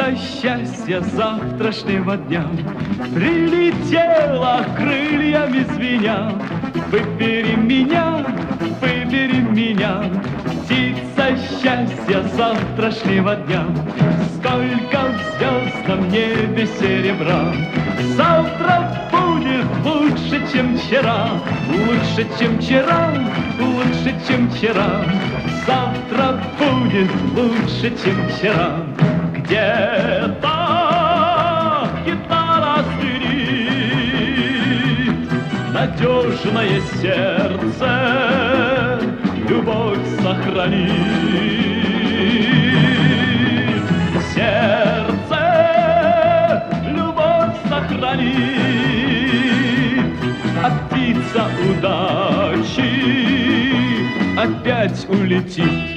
птица счастья завтрашнего дня прилетела крыльями звеня. Выбери меня, птица счастья завтрашнего дня. Сколько в звездном небе серебра, завтра будет лучше, чем вчера, лучше, чем вчера, лучше, чем вчера. Завтра будет лучше, чем вчера. Где-то гитара звенит, надежное сердце любовь сохранит. Сердце любовь сохранит, а птица удачи опять улетит.